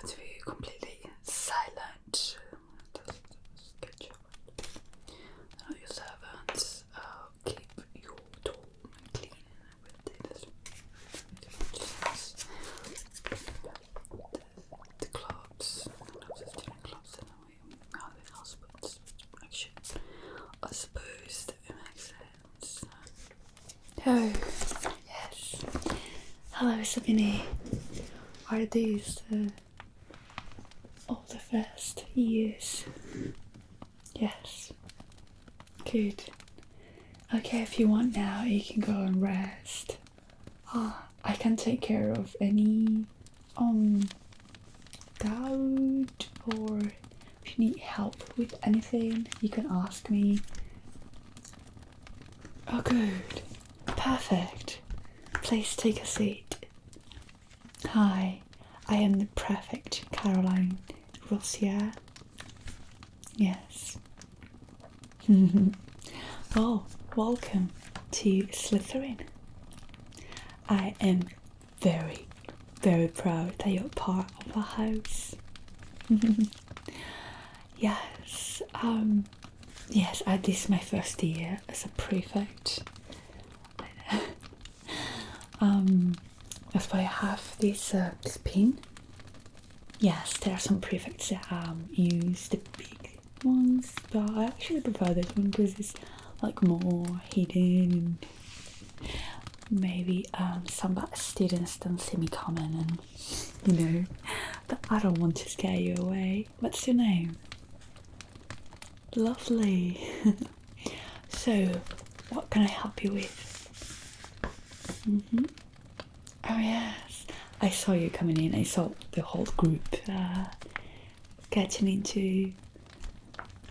to be completely silent. Good job. Know your servants. Keep your dorm clean the clubs. The student clubs and how the husbands action. I suppose that makes sense. Oh, yes. Hello, Sabine. Are these all the first years? Yes. Good. Okay, if you want now, you can go and rest. I can take care of any doubt, or if you need help with anything, you can ask me. Oh, good. Perfect. Please take a seat. Hi, I am the prefect, Caroline Rossier. Yes. Well, welcome to Slytherin. I am very, very proud that you're part of our house. Yes, yes, this is my first year as a prefect. That's why I have this pin. Yes, there are some prefects that use the big ones, but I actually prefer this one because it's like more hidden, and maybe some students don't see me coming, and but I don't want to scare you away. What's your name? Lovely. So, what can I help you with? Oh yes, I saw you coming in. I saw the whole group getting into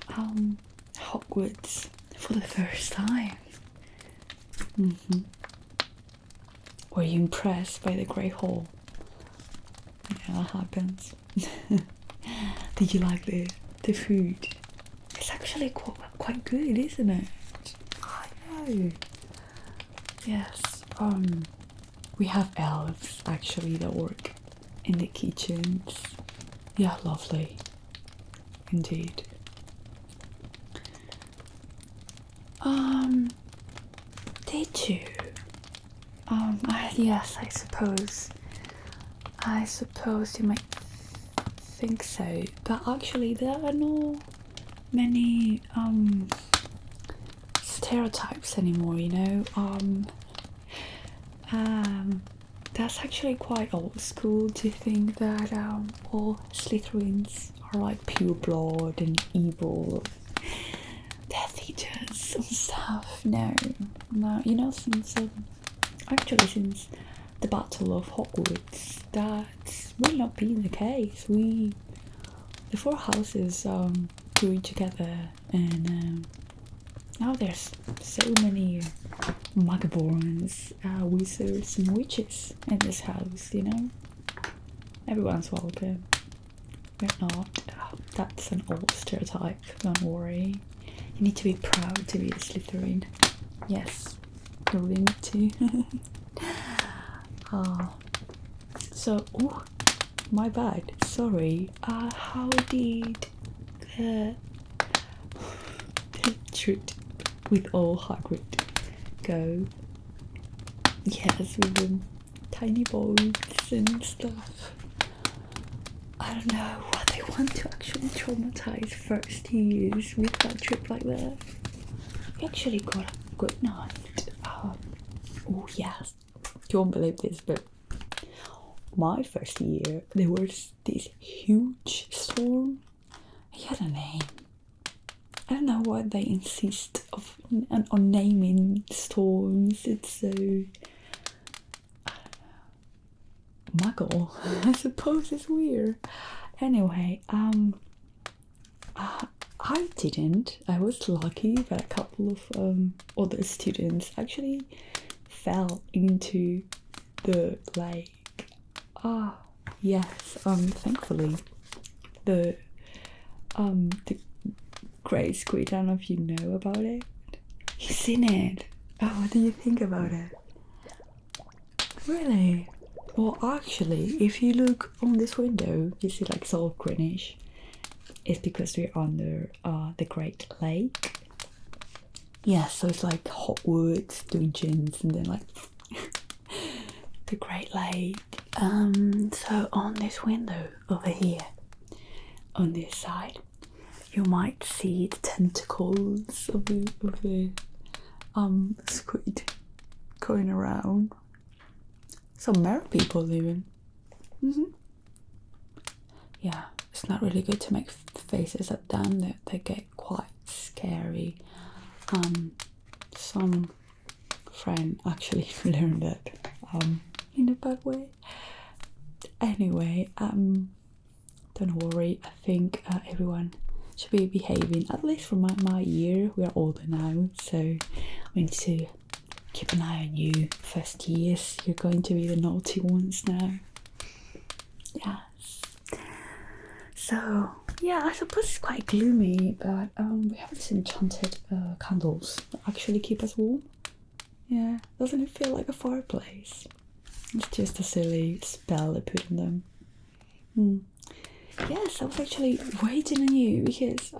Hogwarts for the first time. Were you impressed by the Grey Hall? Yeah, that happens. Did you like the food? It's actually quite good, isn't it? I know. Yes. We have elves actually that work in the kitchens. Yeah, lovely. Indeed. Did you? Yes, I suppose you might think so, but actually there are no many stereotypes anymore, that's actually quite old school to think that all Slytherins are like pure blood and evil, Death Eaters and stuff. No, since since the Battle of Hogwarts, that's really not been the case. The four houses grew together, and now there's so many Magaborns, wizards and witches in this house, Everyone's welcome. We're not. That's an old stereotype, don't worry. You need to be proud to be a Slytherin. Yes, you really need to. So, my bad. Sorry. How did the trip with all Hagrid go? Yes, with the tiny boats and stuff. I don't know what they want to actually traumatize first years with that trip like that. We actually got a good night. Yes. You won't believe this, but my first year, there was this huge storm. It had a name. I don't know why they insist on naming storms. It's so, I don't know, muggle. I suppose it's weird. Anyway, I didn't. I was lucky that a couple of other students actually fell into the lake. Yes. Thankfully, the Great Squid. I don't know if you know about it. You've seen it. Oh, what do you think about it? Really? Well, actually, if you look on this window, you see like it's all greenish. It's because we're under the Great Lake. Yeah, so it's like Hogwarts, dungeons, and then like the Great Lake. So on this window over here, on this side, you might see the tentacles of the squid going around. Some merry people even. Yeah, it's not really good to make faces at them. They get quite scary. Some friend actually learned that in a bad way. Anyway, don't worry. I think everyone should be behaving, at least for my year. We are older now, so we need to keep an eye on you. First years, you're going to be the naughty ones now. Yes. So yeah, I suppose it's quite gloomy, but we have these enchanted candles that actually keep us warm. Yeah, doesn't it feel like a fireplace? It's just a silly spell I put on them. Yes, I was actually waiting on you because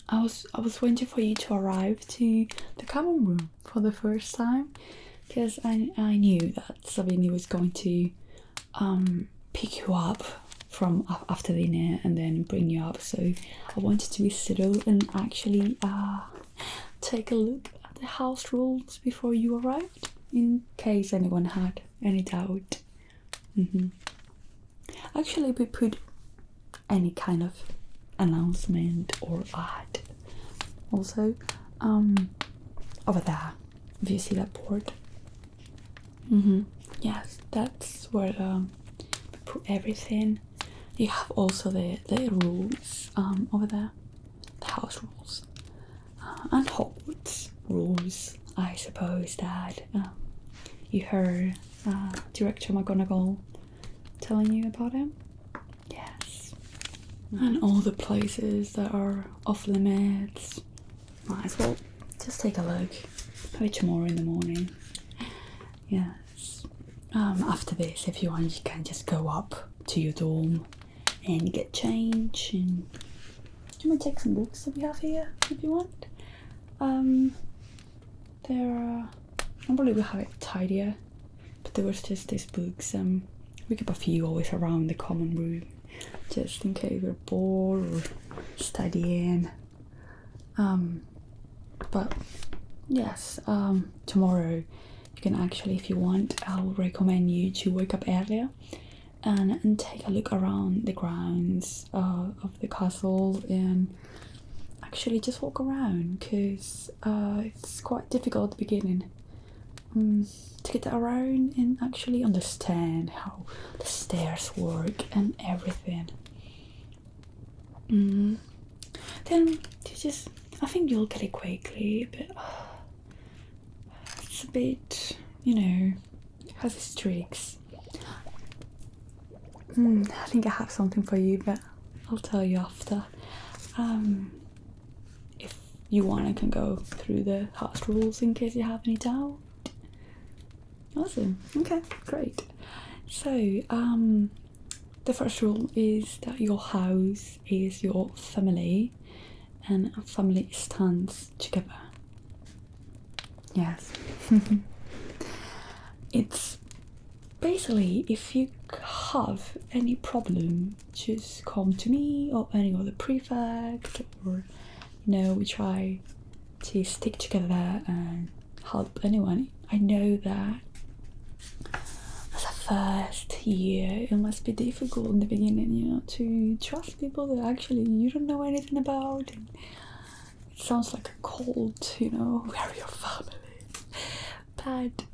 I was waiting for you to arrive to the common room for the first time, because I knew that Sabine was going to pick you up from after dinner and then bring you up, so I wanted to be settle and actually take a look at the house rules before you arrived, in case anyone had any doubt. Actually, we put any kind of announcement or ad also over there, if you see that board. Yes, that's where we put everything. You have also the rules over there, the house rules, and Hogwarts rules. I suppose that you heard Director McGonagall telling you about him. Yes. And all the places that are off limits. Might as well just take a look. Maybe tomorrow in the morning. Yes. After this, if you want, you can just go up to your dorm and get changed. And you might take some books that we have here if you want. Normally we have it tidier, but there was just these books. We keep a few always around the common room, just in case we're bored or studying. But yes, tomorrow you can actually, if you want, I'll recommend you to wake up earlier and take a look around the grounds of the castle and actually just walk around, because it's quite difficult at the beginning to get around and actually understand how the stairs work and everything. Then I think you'll get it quickly, but it's a bit, it has its tricks. I think I have something for you, but I'll tell you after. If you want, I can go through the house rules in case you have any doubt. Awesome. Okay, great. So, the first rule is that your house is your family, and a family stands together. Yes. It's basically, if you have any problem, just come to me or any other prefect, or we try to stick together and help anyone. I know that as a first year it must be difficult in the beginning, to trust people that actually you don't know anything about, and it sounds like a cult, we are your family, but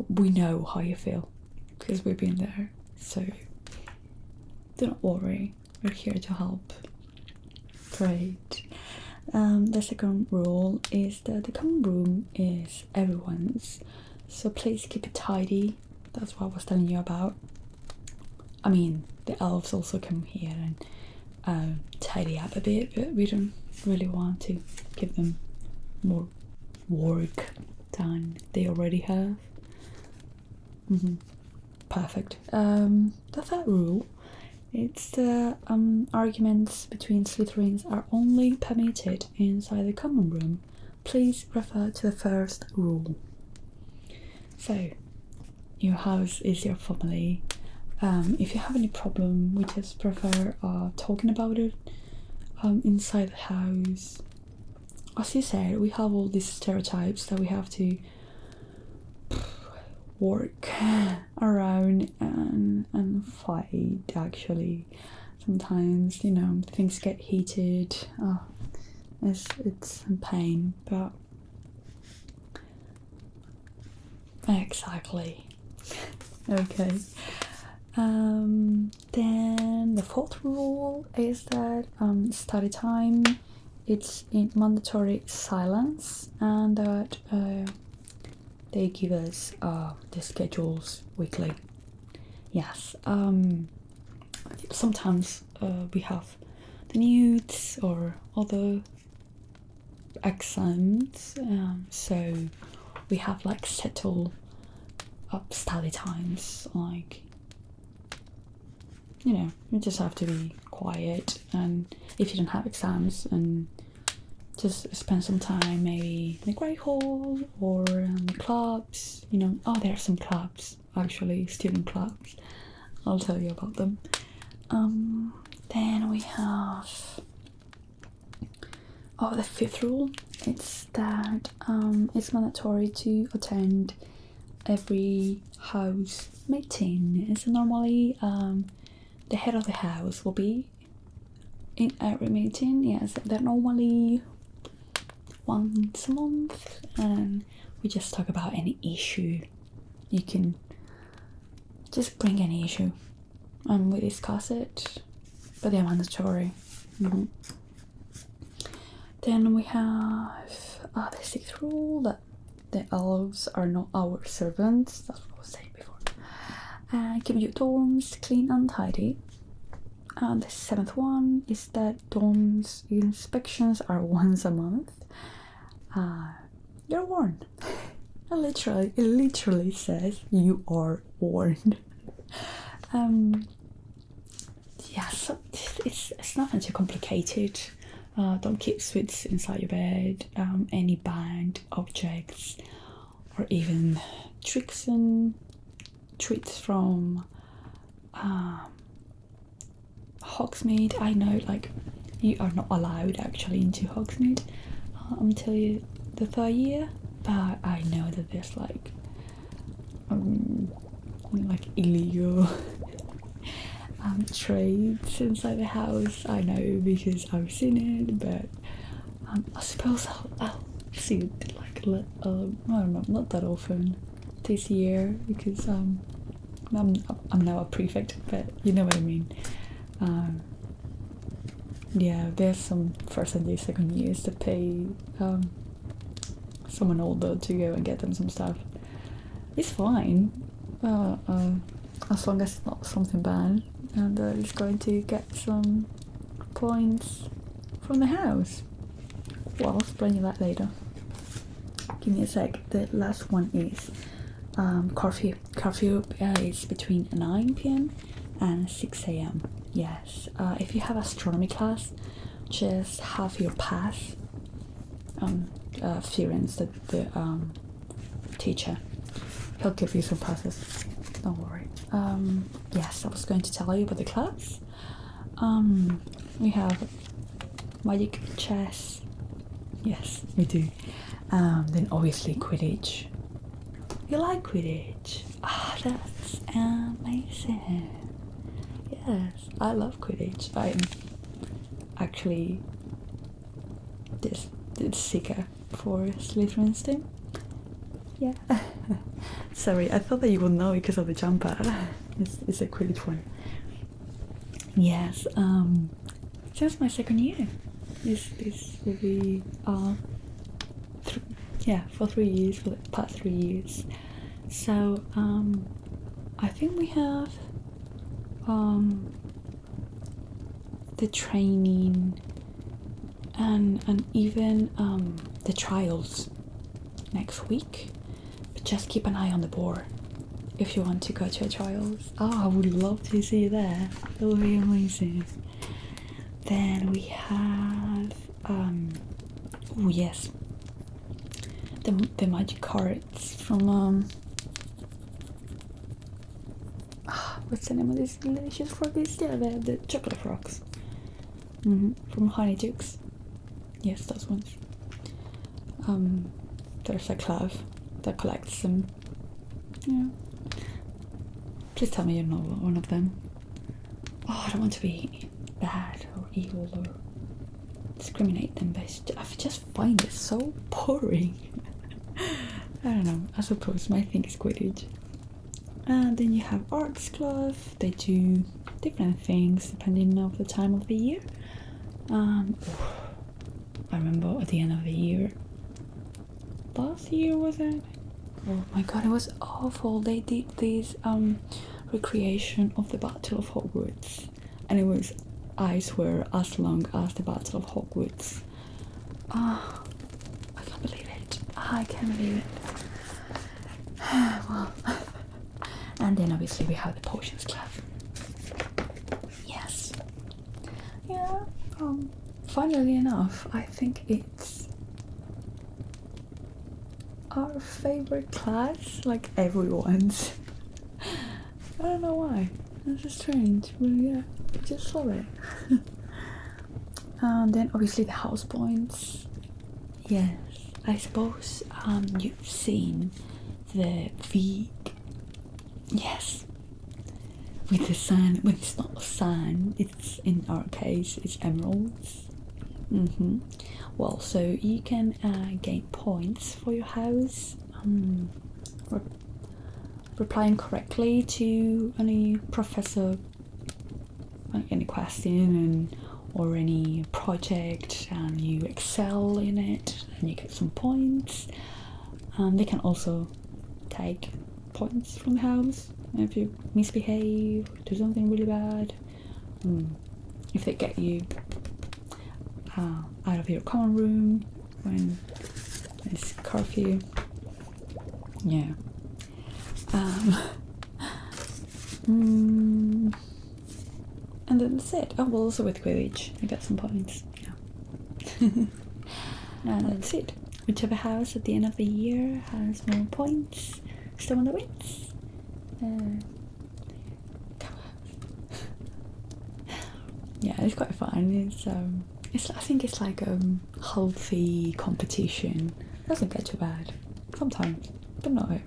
we know how you feel because we've been there, so do not worry, we're here to help. Great. The second rule is that the common room is everyone's, so please keep it tidy. That's what I was telling you about. I mean, the elves also come here and tidy up a bit, but we don't really want to give them more work than they already have. Perfect. The third rule, it's the arguments between Slytherins are only permitted inside the common room. Please refer to the first rule. So, your house is your family. If you have any problem, we just prefer talking about it inside the house. As you said, we have all these stereotypes that we have to work around and fight. Actually, sometimes things get heated. It's a pain, but exactly. Okay. Then the fourth rule is that study time, it's in mandatory silence, and that they give us the schedules weekly. Yes. Sometimes we have the nudes or other exams, so we have like settled up study times, like you just have to be quiet, and if you don't have exams, and just spend some time maybe in the Great Hall or clubs. There are some clubs, actually, student clubs. I'll tell you about them. Then we have the fifth rule. It's that it's mandatory to attend every house meeting. So normally the head of the house will be in every meeting. Yes, they're normally once a month, and we just talk about any issue. You can just bring any issue and we discuss it, but they're mandatory. Then we have the sixth rule, that the elves are not our servants. That's what I was saying before. Keep your dorms clean and tidy. And the seventh one is that dorms inspections are once a month. You're warned. It literally says you are warned. So it's nothing too complicated. Don't keep sweets inside your bed, any banned objects, or even tricks and treats from Hogsmeade. I know, you are not allowed actually into Hogsmeade until the third year, but I know that there's illegal trades inside the house. I know because I've seen it, but I suppose I'll see it I don't know, not that often this year, because I'm now a prefect, but you know what I mean. There's some first and second years to pay someone older to go and get them some stuff. It's fine, as long as it's not something bad, and it's going to get some points from the house. Well, I'll explain you that later. Give me a sec. The last one is curfew. Curfew is between 9 p.m. and 6 a.m. Yes. If you have astronomy class, just have your pass. Fearens, the teacher, he'll give you some passes. Don't worry. Yes, I was going to tell you about the clubs. We have magic, chess. Yes, we do. Then obviously Quidditch. You like Quidditch? That's amazing. Yes, I love Quidditch. I'm actually this seeker for Slytherin's team. Yeah. Sorry, I thought that you would know because of the jumper. It's a Quidditch one. Yes. Since my second year. This will be for 3 years, for the past 3 years. So I think we have the training and even the trials. next week, but just keep an eye on the board if you want to go to a trials. Oh, I would love to see you there. That would be amazing. Then we have oh yes, the magic cards from what's the name of this delicious froggies? Yeah, the chocolate frogs. From Honeydukes. Yes, those ones. There's a club that collects them. Yeah. Please tell me you're not one of them. Oh, I don't want to be bad or evil or discriminate them, but I just find it so boring. I don't know. I suppose my thing is Quidditch. And then you have Arts Club. They do different things depending on the time of the year. I remember at the end of the year, last year was it? Oh my god, it was awful. They did this recreation of the Battle of Hogwarts, and it was, I swear, as long as the Battle of Hogwarts. I can't believe it. I can't believe it. Well, and then obviously we have the Potions Club. Yes. Yeah. Funnily enough, I think it's our favorite class, like everyone's. I don't know why. It's just strange, but yeah, I just love it. And then obviously the house points. Yes, I suppose you've seen the V. Yes. With the sun, when it's not sun, it's, in our case, it's emeralds. Well, so you can gain points for your house, replying correctly to any professor, any question or any project, and you excel in it, and you get some points. They can also take points from the house if you misbehave, do something really bad. If they get you out of your common room when it's curfew. Yeah. And then that's it. Oh, well, also with Quidditch, I got some points. Yeah. And that's it. Whichever house at the end of the year has more points is the one that wins. Yeah, it's quite fun. It's I think it's like a healthy competition. It doesn't get too bad sometimes, but not ever.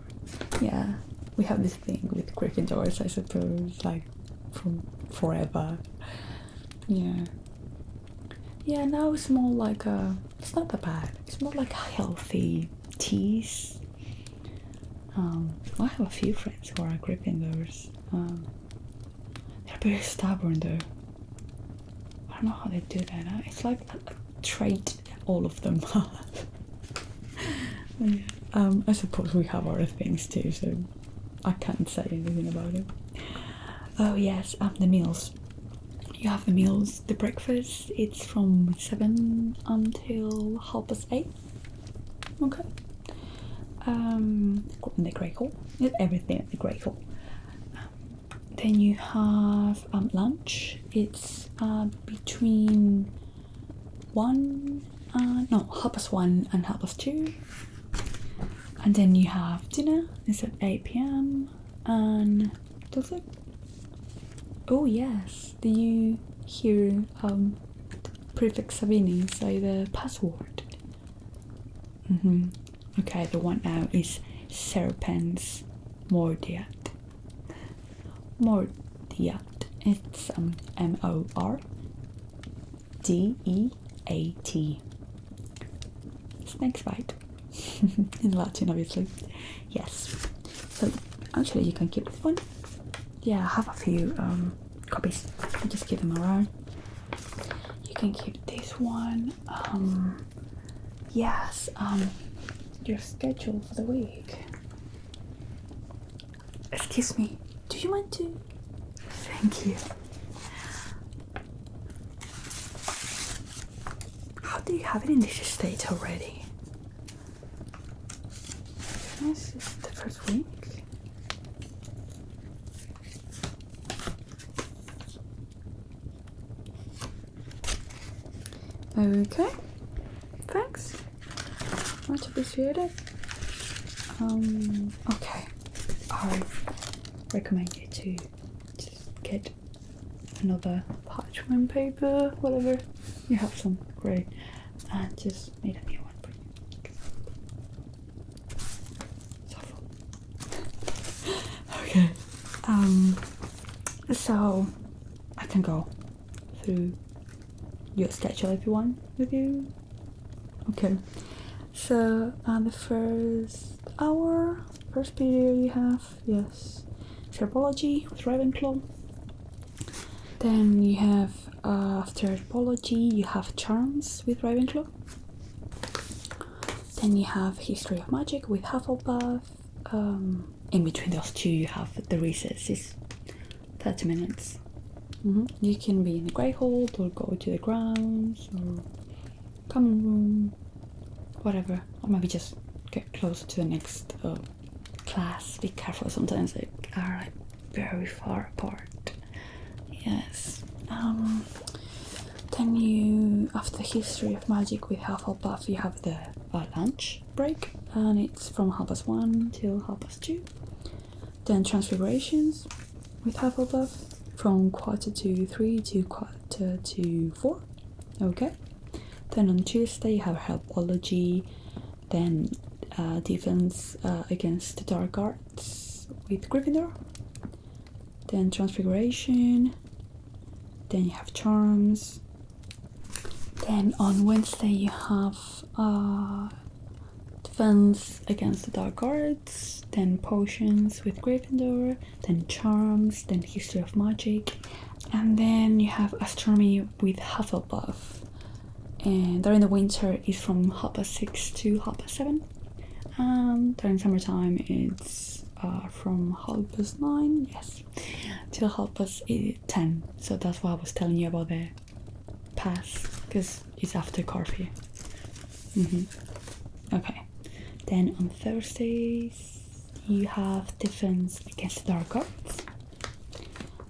Yeah, we have this thing with gryffindors, I suppose, like from forever. Yeah. Yeah, now it's more like it's not that bad. It's more like a healthy tease. I have a few friends who are Gryffindors. They're very stubborn though. I don't know how they do that. It's like a trait all of them have. Yeah. I suppose we have other things too, so I can't say anything about it. Oh yes, the meals. You have the meals, the breakfast, it's from 7 until 8:30. Okay. In the Great Hall. It's everything at the Great Hall. Then you have lunch. It's between 1 and 1:30. And then you have dinner. It's at 8 p.m. and that's it. Oh yes, do you hear prefix Savini say the password? Okay, the one now is Serpens Mordiat. Mordiat. It's Mordeat. Snake's bite. In Latin, obviously. Yes. So actually, you can keep this one. Yeah, I have a few copies. I just keep them around. You can keep this one. Yes. Your schedule for the week. Excuse me. Do you mind to? Thank you. How do you have it in this state already? This is the first week. Okay, thanks. Much appreciated. Okay, I recommend you to just get another parchment paper, whatever. You have some, great. And just made a new one for you. So full. Okay. So I can go through your schedule if you want with you. Okay. So the first period you have, yes, herbology with Ravenclaw. Then you have after herbology you have charms with Ravenclaw. Then you have history of magic with Hufflepuff. In between those two you have the recess, is 30 minutes. You can be in the Grey Hall or go to the grounds or common room, whatever, or maybe just get close to the next class. Be careful, sometimes they are like very far apart. Yes. Then you, after history of magic with Hufflepuff, you have the lunch break, and it's from 1:30 till 2:30. Then transfigurations with Hufflepuff from 2:45 to 3:45. Okay. Then on Tuesday you have herbology, then defense against the dark arts with Gryffindor, then transfiguration, then you have charms. Then on Wednesday you have defense against the dark arts, then potions with Gryffindor, then charms, then history of magic, and then you have astronomy with Hufflepuff. And during the winter it's from 6:30 to 7:30. During summertime it's from 9:30, yes, till 10:30. So that's why I was telling you about the pass, because it's after curfew. Okay. Then on Thursdays you have defense against the dark arts,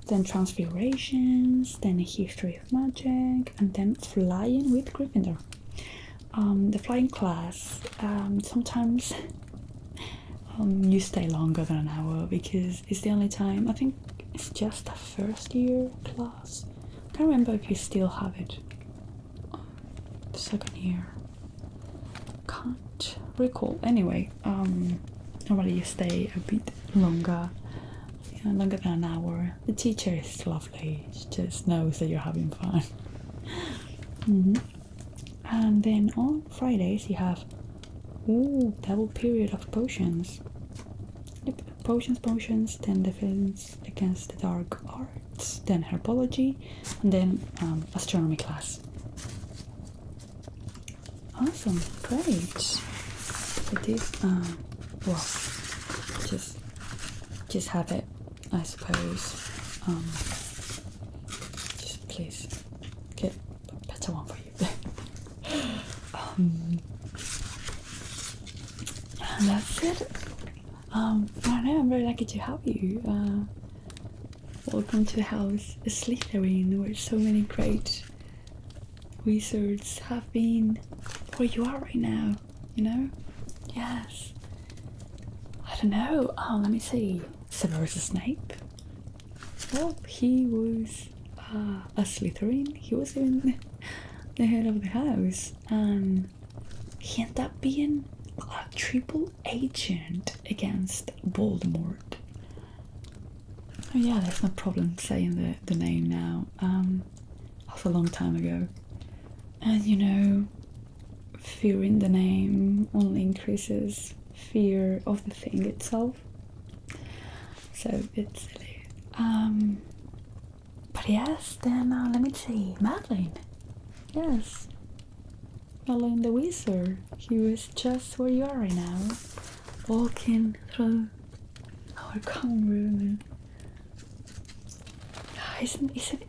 then transfigurations, then history of magic, and then flying with Gryffindor. The flying class, sometimes you stay longer than an hour because it's the only time. I think it's just a first year class. I can't remember if you still have it the second year. Can't recall. Anyway, normally you stay a bit longer. Longer than an hour. The teacher is lovely, she just knows that you're having fun. And then on Fridays you have double period of potions. Yep, potions, then defense against the dark arts, then herbology, and then astronomy class. Awesome, great. So this well, just have it, I suppose. Just please get a better one for you. And that's it. I know, I'm very lucky to have you. Welcome to the house Slytherin, where so many great wizards have been where you are right now, you know? Yes. I don't know, let me see. Severus Snape. Well, he was a Slytherin. He was even the head of the house, and he ended up being a triple agent against Voldemort. Oh yeah, there's no problem saying the name now. That was a long time ago. And you know, fearing the name only increases fear of the thing itself. So it's silly. But yes, then let me see. Madeline. Yes. Madeline the Wizard. He was just where you are right now. Walking through our common room. Isn't it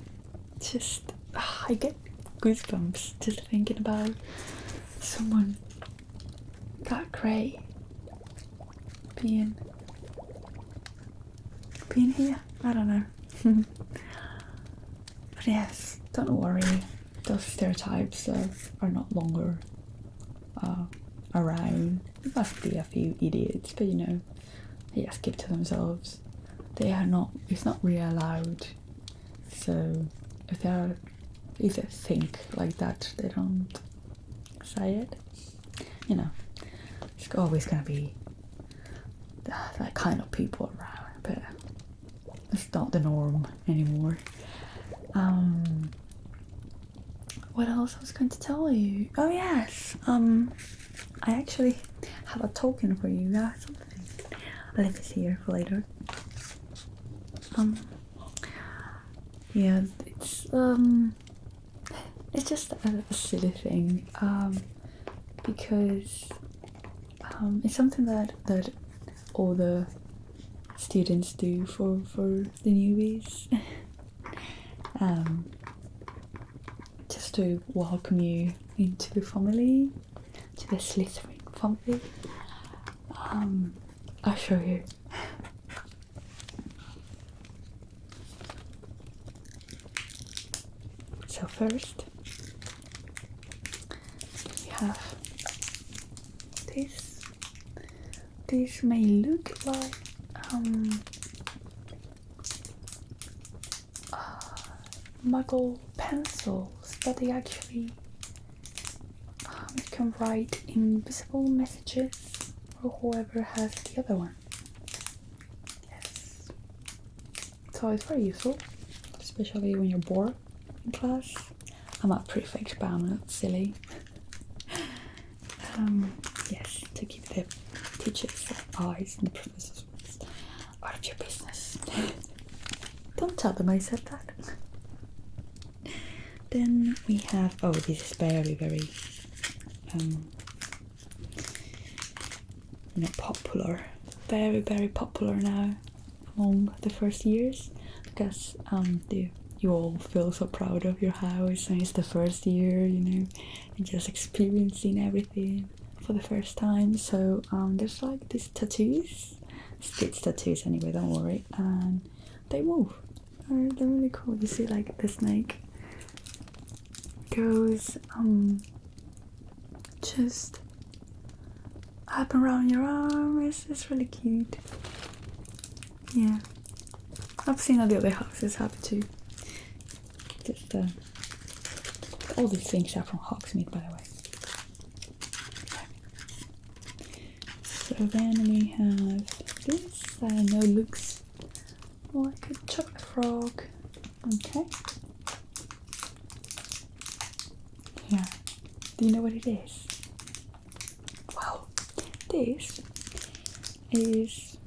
just... I get goosebumps just thinking about someone that great being here. I don't know. But yes, don't worry. Those stereotypes are not longer around. There must be a few idiots, but you know, they just keep to themselves. They are not. It's not really allowed. So if they think like that, they don't say it. You know, it's always gonna be that kind of people around, but it's not the norm anymore. What else I was going to tell you? Oh yes, I actually have a token for you. Something. I'll leave this here for later. Yeah, it's just a silly thing, because it's something that all the students do for the newbies, just to welcome you into the family, to the Slytherin family. I'll show you. So first, we have this. This may look like muggle pencils, but they actually can write invisible messages for whoever has the other one. Yes. So it's very useful, especially when you're bored in class. I'm a prefect, but I'm not silly. Yes, to keep the teachers' eyes and the professors' out of your business. Don't tell them I said that. Then we have, oh, this is very, very, popular. Very, very popular now among the first years, because you all feel so proud of your house, and it's the first year, and just experiencing everything for the first time. So there's like these tattoos, Stitch tattoos anyway, don't worry, and they move. They're really cool. You see like the snake goes just up around your arm. It's really cute. Yeah, I've seen the other houses have it too. Just all these things are from Hogsmeade, by the way. So then we have this. I don't know, looks like a chocolate frog. Okay. Yeah. Do you know what it is? Well, this is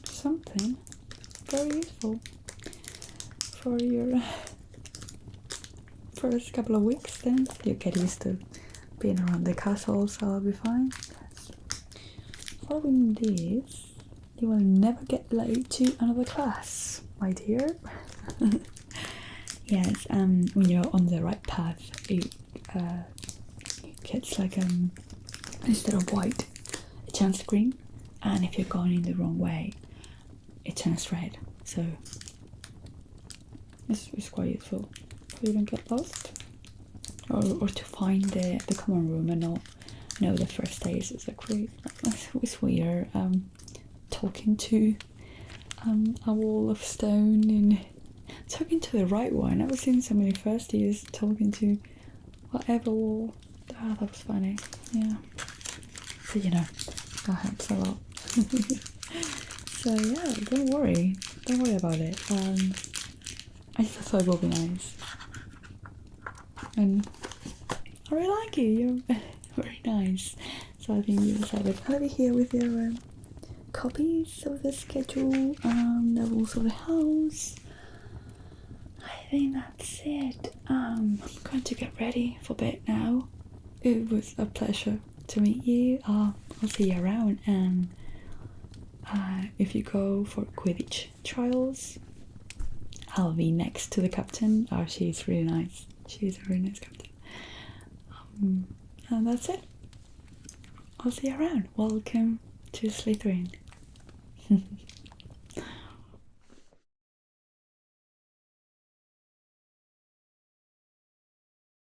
something very useful for your first couple of weeks. Then you get used to being around the castle, so I'll be fine. Following this, you will never get late to another class, my dear. Yes, when you're on the right path, it gets like instead of white, it turns green, and if you're going in the wrong way, it turns red. So it's quite useful so you don't get lost, or to find the common room and not know the first days. It's like really, it's weird talking to a wall of stone and talking to the right one. I've seen so many first years talking to whatever wall. That was funny. Yeah. So that helps a lot. So yeah, don't worry about it. I just thought it would be nice, and I really like you. You're very nice. So I think you decided I'll be here with your copies of the schedule, the rules of the house. I think that's it. I'm going to get ready for bed now. It was a pleasure to meet you. I'll see you around, and if you go for Quidditch trials, I'll be next to the captain. Oh, she's really nice. She's a very nice captain. And that's it. I'll see you around. Welcome to Slytherin.